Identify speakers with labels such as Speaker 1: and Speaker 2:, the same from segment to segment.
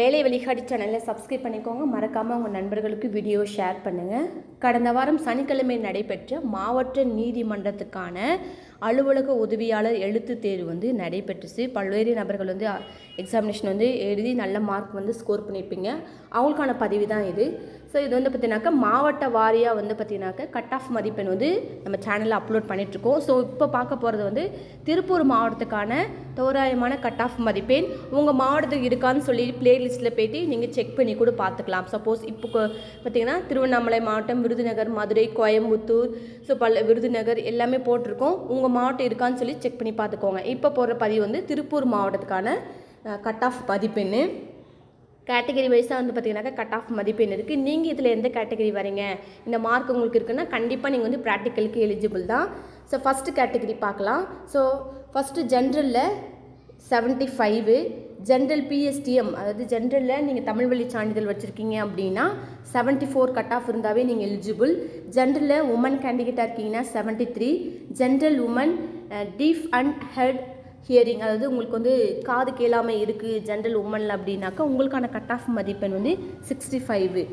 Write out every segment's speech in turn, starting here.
Speaker 1: வேலை வழிகாட்டி சேனலில் சப்ஸ்கிரைப் பண்ணிக்கோங்க. மறக்காமல் உங்கள் நண்பர்களுக்கு வீடியோ ஷேர் பண்ணுங்கள். கடந்த வாரம் சனிக்கிழமை நடைபெற்ற மாவட்ட நீதிமன்றத்துக்கான அலுவலக உதவியாளர் எழுத்து தேர்வு நடைபெற்றுச்சு. பல்வேறு நபர்கள் எக்ஸாமினேஷன் எழுதி நல்ல மார்க் ஸ்கோர் பண்ணியிருப்பீங்க. அவங்களுக்கான பதிவு தான் இது. ஸோ இது பார்த்தீங்கன்னாக்கா மாவட்ட வாரியாக பார்த்தீங்கன்னாக்கா கட் ஆஃப் மதிப்பெண் நம்ம சேனலில் அப்லோட் பண்ணிகிட்ருக்கோம். ஸோ இப்போ பார்க்க போகிறது திருப்பூர் மாவட்டத்துக்கான தோராயமான கட் ஆஃப் மதிப்பெண் உங்கள் மாவட்டத்துக்கு இருக்கான்னு சொல்லி பிளேலிஸ்ட்டில் போய்ட்டு நீங்கள் செக் பண்ணி கூட பார்த்துக்கலாம். சப்போஸ் இப்போ பார்த்தீங்கன்னா திருவண்ணாமலை மாவட்டம், விருதுநகர், மதுரை, கோயம்புத்தூர், ஸோ விருதுநகர் எல்லாமே போட்டிருக்கோம். உங்கள் மாவட்டம் இருக்கான்னு சொல்லி செக் பண்ணி பார்த்துக்கோங்க. இப்போ போடுற பதிவு திருப்பூர் மாவட்டத்துக்கான கட் ஆஃப் மதிப்பெண். கேட்டகரி வைஸாக பார்த்தீங்கன்னாக்கா கட் ஆஃப் மதிப்பெண் இருக்குது. நீங்கள் இதில் எந்த கேட்டகரி வரீங்க, இந்த மார்க் உங்களுக்கு இருக்குன்னா கண்டிப்பாக நீங்கள் ப்ராக்டிக்கலுக்கு எலிஜிபிள் தான். ஸோ ஃபஸ்ட்டு கேட்டகரி பார்க்கலாம். ஸோ ஃபஸ்ட்டு ஜென்ரலில் 75, ஜென்ரல் பிஎஸ்டிஎம் அதாவது ஜென்ரலில் நீங்கள் தமிழ் வழி சான்றிதழ் வச்சுருக்கீங்க அப்படின்னா 74 கட் ஆஃப் இருந்தாவே நீங்கள் எலிஜிபிள். ஜென்ரலில் உமன் கேண்டிடேட்டாக இருக்கீங்கன்னா 73, general woman deaf and hard hearing அதாவது உங்களுக்கு காது கேளாமல் இருக்குது ஜென்ரல் உமனில் அப்படின்னாக்கா உங்களுக்கான கட் ஆஃப் மதிப்பெண் 65.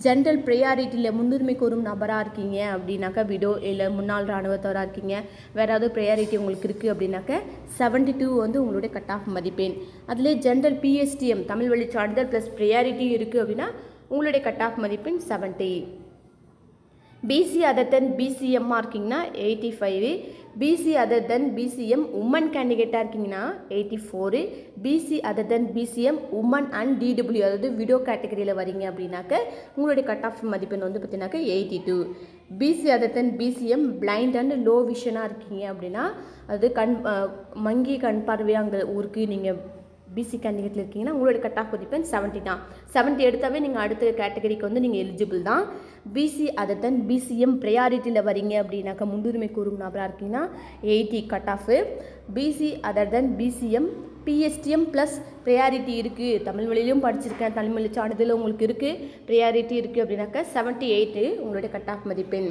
Speaker 1: ஜென்ரல் ப்ரையாரிட்டியில் முன்னுரிமை கோரும் நபராக இருக்கீங்க அப்படின்னாக்கா விடோ இல்லை முன்னாள் இராணுவத்தவராக இருக்கீங்க, வேறு ஏதாவது ப்ரையாரிட்டி உங்களுக்கு இருக்குது அப்படின்னாக்கா 72 உங்களுடைய கட் ஆஃப் மதிப்பெண். அதிலே ஜென்ரல் பிஎஸ்டிஎம் தமிழ் வழி சான்றிதழ் ப்ளஸ் ப்ரையாரிட்டி இருக்குது அப்படின்னா உங்களுடைய கட் ஆஃப் மதிப்பெண் 70. பிசி அதர் தென் பிசிஎம்மாக இருக்கீங்கன்னா 85, BC other than BCM woman கேண்டிடேட்டாக இருக்கீங்கன்னா 84, BC other than BCM woman and DW அதாவது விடோ கேட்டகரியில் வரீங்க அப்படின்னாக்க உங்களுடைய கட் ஆஃப் மதிப்பெண் பார்த்தீங்கன்னாக்கா 82. BC other than BCM blind and low விஷனாக இருக்கீங்க அப்படின்னா அது மங்கி கண் பார்வையாக அங்கே ஊருக்கு நீங்கள் பிசி கேண்டிடேட்டில் இருக்கீங்கன்னா உங்களுடைய கட் ஆஃப் மதிப்பெண் 70 தான். 70 எடுத்தாவே நீங்கள் அடுத்த கேட்டகரிக்கு நீங்கள் எலிஜிபிள் தான். பிசி அதர் தென் பிசிஎம் ப்ரையாரிட்டியில் வரீங்க அப்படின்னாக்கா முன்னுரிமை கூறும் நபராக இருக்கீங்கன்னா 80 cut off. BC other than BCM PSTM plus priority இருக்குது, தமிழ் வழியிலும் படிச்சிருக்கேன், தமிழ் வழி சான்றிதழ் உங்களுக்கு இருக்குது, ப்ரையாரிட்டி இருக்குது அப்படின்னாக்கா 78 உங்களுடைய கட் ஆஃப் மதிப்பெண்.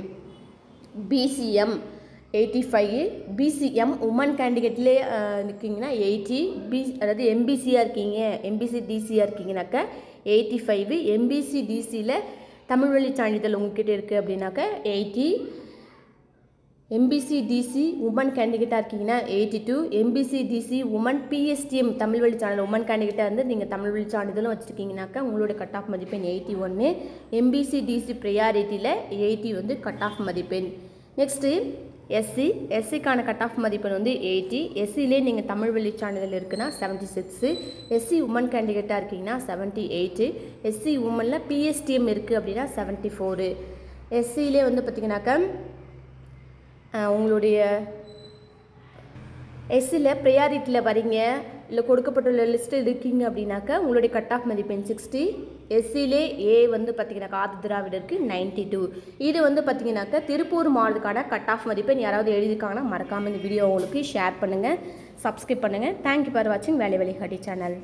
Speaker 1: பிசிஎம் 85, பிசிஎம் உமன் கேண்டிடேட்லேயே இருக்கீங்கன்னா 80, அதாவது எம்பிசியாக இருக்கீங்க, எம்பிசி டிசியாக இருக்கீங்கனாக்கா 85, எம்பிசி டிசியில் தமிழ் வழி சான்றிதழ் உங்ககிட்ட இருக்குது அப்படின்னாக்கா 80, எம்பிசி டிசி உமன் கேண்டிடேட்டாக இருக்கீங்கன்னா 82, MBC DC woman PSTM Tamil வழி சான்றிதழ் உமன் கேண்டிடேட்டாக நீங்கள் தமிழ் வழி சான்றிதழும் வச்சுருக்கீங்கனாக்கா உங்களுடைய கட் ஆஃப் மதிப்பெண் 81, எம்பிசி டிசி ப்ரையாரிட்டியில் 80 கட் ஆஃப் மதிப்பெண். நெக்ஸ்ட்டு எஸ்சிக்கான கட் ஆஃப் மதிப்பெண் 80, எஸ்சிலே நீங்கள் தமிழ் வழி சான்றிதழ் இருக்குன்னா 76, எஸ்சி உமன் கேண்டிடேட்டாக இருக்கீங்கன்னா 78, எஸ்சி உமனில் பிஎஸ்டிஎம் இருக்குது அப்படின்னா 74, எஸ்சிலே பார்த்தீங்கன்னாக்கா உங்களுடைய எஸ்சியில் ப்ரையாரிட்டியில் வரீங்க இல்லை கொடுக்கப்பட்டுள்ள லிஸ்ட்டு இருக்கீங்க அப்படின்னாக்கா உங்களுடைய கட் ஆஃப் மதிப்பெண் 60, எஸ்சிலே ஏ பார்த்தீங்கன்னாக்கா ஆதி திராவிடருக்கு 92. இது பார்த்தீங்கன்னாக்கா திருப்பூர் மாவட்டத்துக்கான கட் ஆஃப் மதிப்பெண். யாராவது எழுதியிருக்காங்கன்னா மறக்காமல் இந்த வீடியோ உங்களுக்கு ஷேர் பண்ணுங்கள், சப்ஸ்கிரைப் பண்ணுங்கள். தேங்க்யூ ஃபார் வாட்சிங் வேலை வழிகாட்டி சேனல்.